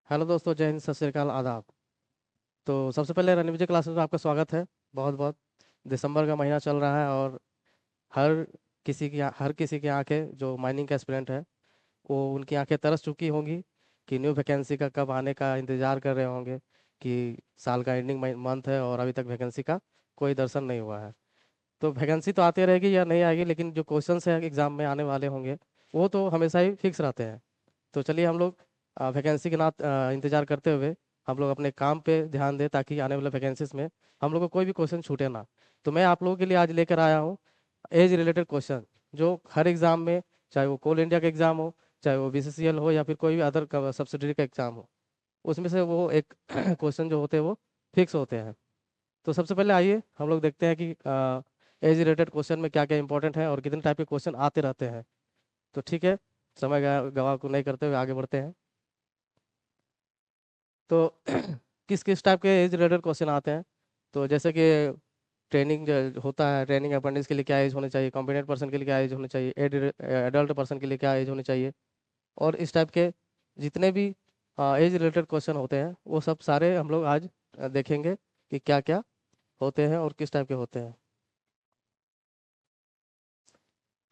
Hello दोस्तों, जय हिंद, सत श्री अकाल, आदाब। तो सबसे पहले रणविजय क्लासेस में आपका स्वागत है। बहुत बहुत। दिसंबर का महीना चल रहा है और हर हर किसी की आंखें, जो माइनिंग का एस्पिरेंट है, वो उनकी आंखें तरस चुकी होंगी कि न्यू वैकेंसी का कब आने का इंतजार कर रहे होंगे कि साल का एंडिंग मंथ है और अभी तक वैकेंसी का कोई दर्शन नहीं हुआ है। तो वैकेंसी तो आती रहेगी या नहीं आएगी, लेकिन जो क्वेश्चंस है एग्जाम में आने वाले होंगे वो तो हमेशा ही फिक्स रहते हैं। तो चलिए हम लोग वैकेंसी के ना इंतजार करते हुए हम लोग अपने काम पे ध्यान दें, ताकि आने वाले वैकेंसीज में हम लोग को कोई भी क्वेश्चन छूटे ना। तो मैं आप लोगों के लिए आज लेकर आया हूँ एज रिलेटेड क्वेश्चन, जो हर एग्जाम में, चाहे वो कोल इंडिया का एग्जाम हो, चाहे वो बीसीसीएल हो, या फिर कोई भी अदर सब्सिडरी का एग्जाम हो, उसमें से वो एक क्वेश्चन जो होते हैं वो फिक्स होते हैं। तो सबसे पहले आइए हम लोग देखते हैं कि एज रिलेटेड क्वेश्चन में क्या क्या इंपॉर्टेंट है और कितने टाइप के क्वेश्चन आते रहते हैं। तो ठीक है, समय गवाह को नहीं करते हुए आगे बढ़ते हैं। तो किस किस टाइप के एज रिलेटेड क्वेश्चन आते हैं? तो जैसे कि ट्रेनिंग जो होता है, ट्रेनिंग अप्रेंटिस के लिए क्या एज होनी चाहिए, कॉम्पिटेंट पर्सन के लिए क्या एज होनी चाहिए, एडल्ट पर्सन के लिए क्या एज होनी चाहिए, और इस टाइप के जितने भी एज रिलेटेड क्वेश्चन होते हैं वो सब सारे हम लोग आज देखेंगे कि क्या क्या होते हैं और किस टाइप के होते हैं।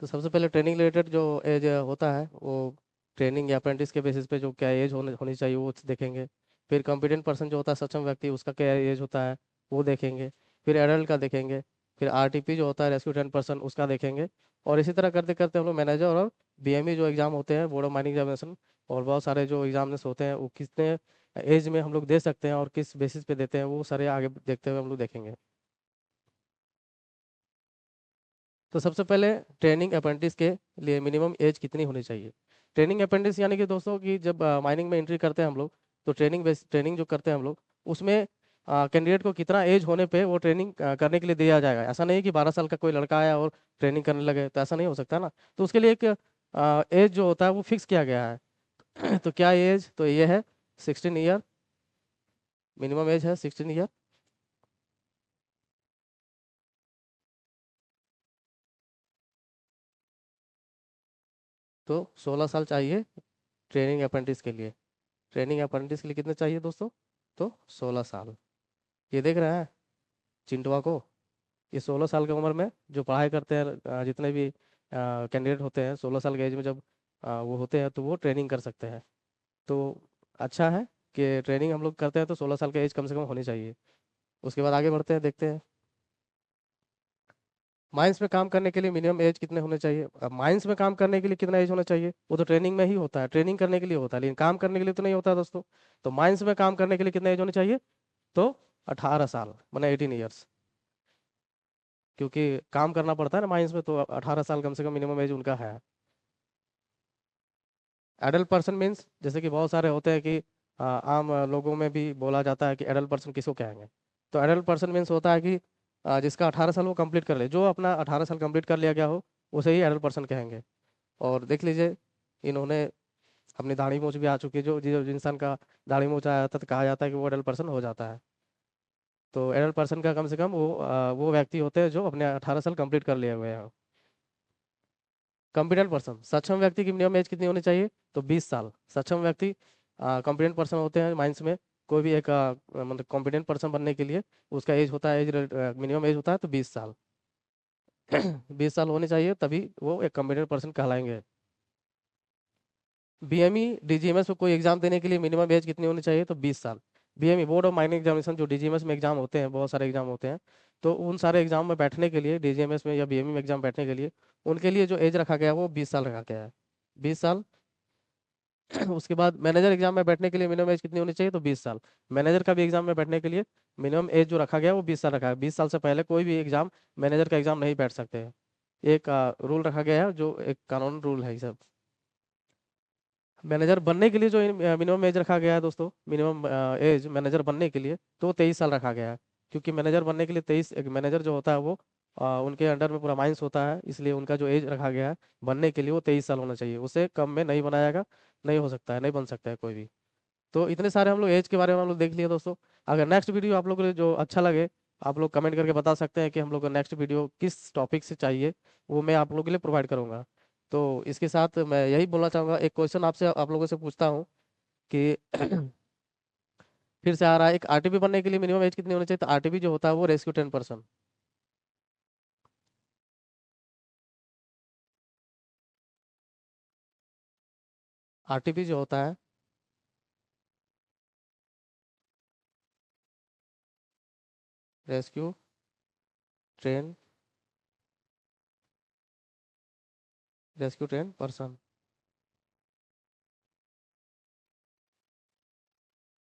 तो सबसे पहले ट्रेनिंग रिलेटेड जो एज होता है वो ट्रेनिंग या अप्रेंटिस के बेसिस पे जो क्या एज होनी चाहिए वो देखेंगे। फिर कॉम्पिटेंट पर्सन जो होता है, सक्षम व्यक्ति, उसका क्या एज होता है वो देखेंगे। फिर एडल्ट का देखेंगे। फिर आरटीपी जो होता है, रेस्क्यू ट्रेन पर्सन, उसका देखेंगे। और इसी तरह करते करते हम लोग मैनेजर और बीएमई जो एग्जाम होते हैं, बोर्ड ऑफ माइनिंग एग्जामिनेशन, और बहुत सारे जो एग्जामिनेशन होते हैं वो कितने एज में हम लोग दे सकते हैं और किस बेसिस पे देते हैं, वो सारे आगे देखते हुए हम लोग देखेंगे। तो सबसे पहले ट्रेनिंग अप्रेंटिस के लिए मिनिमम एज कितनी होनी चाहिए? ट्रेनिंग अप्रेंटिस यानी कि दोस्तों कि जब माइनिंग में एंट्री करते हैं हम लोग, तो ट्रेनिंग जो करते हैं हम लोग, उसमें कैंडिडेट को कितना एज होने पे वो ट्रेनिंग करने के लिए दिया जाएगा। ऐसा नहीं है कि 12 साल का कोई लड़का आया और ट्रेनिंग करने लगे, तो ऐसा नहीं हो सकता ना। तो उसके लिए एक एज जो होता है वो फिक्स किया गया है। तो क्या एज? तो ये है 16 ईयर। मिनिमम एज है 16 ईयर। तो 16 साल चाहिए ट्रेनिंग अप्रेंटिस के लिए। ट्रेनिंग अप्रेंटिस के लिए कितने चाहिए दोस्तों? तो 16 साल। ये देख रहे हैं चिंटुआ को? ये 16 साल की उम्र में जो पढ़ाई करते हैं, जितने भी कैंडिडेट होते हैं 16 साल के एज में जब वो होते हैं तो वो ट्रेनिंग कर सकते हैं। तो अच्छा है कि ट्रेनिंग हम लोग करते हैं तो 16 साल की एज कम से कम होनी चाहिए। उसके बाद आगे बढ़ते हैं, देखते हैं माइंस में काम करने के लिए मिनिमम एज कितने होने चाहिए। अब माइंस में काम करने के लिए कितना एज होना चाहिए, वो तो ट्रेनिंग में ही होता है, ट्रेनिंग करने के लिए होता है, लेकिन काम करने के लिए तो नहीं होता है दोस्तों। तो माइंस में काम करने के लिए कितना एज होनी चाहिए? तो 18 साल, मैंने 18 ईयर्स। क्योंकि काम करना पड़ता है ना माइंस में, तो 18 साल कम से कम मिनिमम एज उनका है। एडल्ट पर्सन मीन्स जैसे कि बहुत सारे होते हैं कि आम लोगों में भी बोला जाता है कि एडल्ट पर्सन किसको कहेंगे। तो एडल्ट पर्सन मीन्स होता है कि जिसका 18 साल वो कंप्लीट कर ले, जो अपना 18 साल कंप्लीट कर लिया गया हो, उसे ही एडल्ट पर्सन कहेंगे। और देख लीजिए, इन्होंने अपनी दाढ़ी मूछ भी आ चुकी है। जो इंसान का दाढ़ी मूछ आ जाता है तो कहा जाता है कि वो एडल्ट पर्सन हो जाता है। तो एडल्ट पर्सन का कम से कम वो व्यक्ति होते हैं जो अपने 18 साल कंप्लीट कर लिए हुए हैं। कॉम्पिटेंट पर्सन, सक्षम व्यक्ति की मिनिमम एज कितनी होनी चाहिए? तो 20 साल। सक्षम व्यक्ति कॉम्पिटेंट पर्सन होते हैं माइंस में। कोई भी एक मतलब कॉम्पिटेंट पर्सन बनने के लिए उसका एज होता है, एज मिनिमम एज होता है तो 20 साल। 20 साल होने चाहिए, तभी वो एक कॉम्पिटेंट पर्सन कहलाएंगे। बीएमई डीजीएमएस में कोई एग्जाम देने के लिए मिनिमम एज कितनी होनी चाहिए? तो 20 साल। BME board of mining examination, जो डीजीएमएस में एग्जाम होते हैं, बहुत सारे एग्जाम होते हैं, तो उन सारे एग्जाम में बैठने के लिए, डीजीएमएस में या बीएमई में एग्जाम बैठने के लिए, उनके लिए जो एज रखा गया है वो 20 साल रखा गया है। 20 साल। उसके बाद मैनेजर एग्जाम में बैठने के लिए मिनिमम एज कितनी होनी चाहिए? तो 20 साल। मैनेजर का भी एग्जाम में बैठने के लिए मिनिमम एज जो रखा गया है वो 20 साल रखा है। 20 साल से पहले कोई भी एग्जाम, मैनेजर का एग्जाम नहीं बैठ सकते हैं। एक रूल रखा गया है, जो एक कानून रूल है ये सब। मैनेजर बनने के लिए जो मिनिमम एज रखा गया है दोस्तों, मिनिमम एज मैनेजर बनने के लिए, तो 23 साल रखा गया है। क्योंकि मैनेजर बनने के लिए 23, एक मैनेजर जो होता है वो उनके अंडर में पूरा माइंस होता है, इसलिए उनका जो एज रखा गया है बनने के लिए वो 23 साल होना चाहिए। उससे कम में नहीं बनाएगा, नहीं हो सकता है, नहीं बन सकता है कोई भी। तो इतने सारे हम लोग एज के बारे में हम लोग देख लिए दोस्तों। अगर नेक्स्ट वीडियो आप लोग को जो अच्छा लगे, आप लोग कमेंट करके बता सकते हैं कि हम लोग को नेक्स्ट वीडियो किस टॉपिक से चाहिए, वो मैं आप लोगों के लिए प्रोवाइड करूंगा। तो इसके साथ मैं यही बोलना चाहूँगा, एक क्वेश्चन आपसे आप लोगों से पूछता हूँ कि फिर से आ रहा है, एक आरटीपी बनने के लिए मिनिमम एज कितनी होनी चाहिए? तो आरटीपी जो होता है वो रेस्क्यू 10%। आरटीपी जो होता है, rescue train, rescue train person.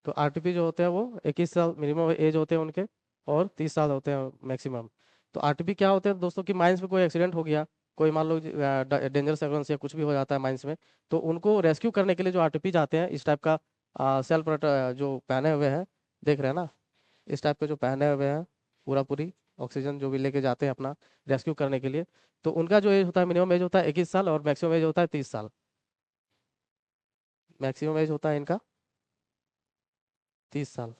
तो आरटीपी जो होते हैं वो 21 साल मिनिमम एज होते हैं उनके, और 30 साल होते हैं मैक्सिमम। तो आरटीपी क्या होते हैं दोस्तों, कि माइंस में कोई एक्सीडेंट हो गया, कोई मान लो डेंजरस ऑकरेंस या कुछ भी हो जाता है माइंस में, तो उनको रेस्क्यू करने के लिए जो आरटीपी जाते हैं, इस टाइप का सेल्फ जो पहने हुए हैं, देख रहे हैं ना, इस टाइप के जो पहने हुए हैं, पूरा पूरी ऑक्सीजन जो भी लेके जाते हैं अपना रेस्क्यू करने के लिए, तो उनका जो एज होता है, मिनिमम एज होता है 21 साल, और मैक्सिमम एज होता है 30 साल। मैक्सिमम एज होता है इनका 30 साल।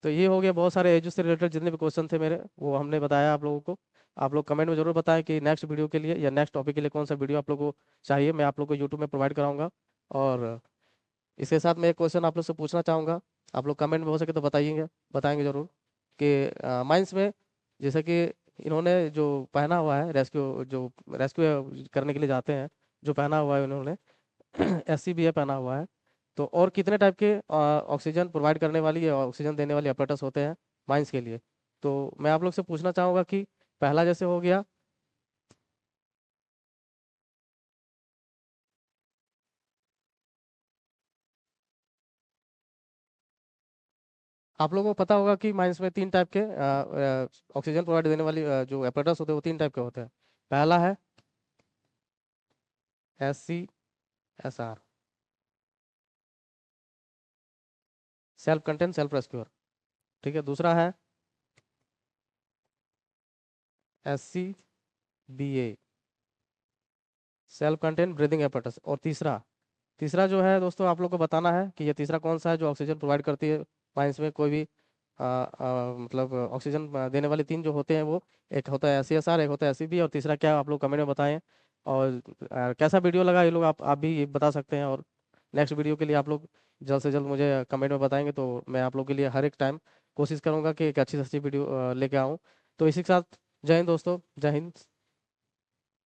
तो ये हो गया बहुत सारे एजू से रिलेटेड जितने भी क्वेश्चन थे मेरे, वो हमने बताया आप लोगों को। आप लोग कमेंट में जरूर बताएं कि नेक्स्ट वीडियो के लिए या नेक्स्ट टॉपिक के लिए कौन सा वीडियो आप लोगों को चाहिए, मैं आप लोग को यूट्यूब में प्रोवाइड कराऊंगा। और इसके साथ मैं एक क्वेश्चन आप लोग से पूछना चाहूँगा, आप लोग कमेंट में हो सके तो बताइएगा, बताएंगे जरूर, कि माइंस में जैसे कि इन्होंने जो पहना हुआ है, रेस्क्यू जो रेस्क्यू करने के लिए जाते हैं, जो पहना हुआ है इन्होंने SCBA पहना हुआ है, तो और कितने टाइप के ऑक्सीजन प्रोवाइड करने वाली या ऑक्सीजन देने वाली अपरेटस होते हैं माइंस के लिए? तो मैं आप लोग से पूछना चाहूँगा कि पहला जैसे हो गया, आप लोगों को पता होगा कि माइंस में 3 टाइप के ऑक्सीजन प्रोवाइड देने वाली जो अपरेटस होते हैं वो 3 टाइप के होते हैं। पहला है SCSR, self contain self rescuer. ठीक है, दूसरा है SCBA, self contain breathing apparatus. और तीसरा, तीसरा जो है दोस्तों, आप लोग को बताना है कि ये तीसरा कौन सा है जो ऑक्सीजन प्रोवाइड करती है माइंस में, कोई भी मतलब ऑक्सीजन देने वाले 3 जो होते हैं वो, एक होता है SCSR, एक होता है SCB, और तीसरा क्या है आप लोग कमेंट में बताएं। और कैसा वीडियो लगा ये लोग आप भी ये बता सकते हैं, और नेक्स्ट वीडियो के लिए आप लोग जल्द से जल्द मुझे कमेंट में बताएंगे, तो मैं आप लोग के लिए हर एक टाइम कोशिश करूंगा कि एक अच्छी से अच्छी वीडियो लेके आऊँ। तो इसी के साथ जय हिंद दोस्तों, जय हिंद।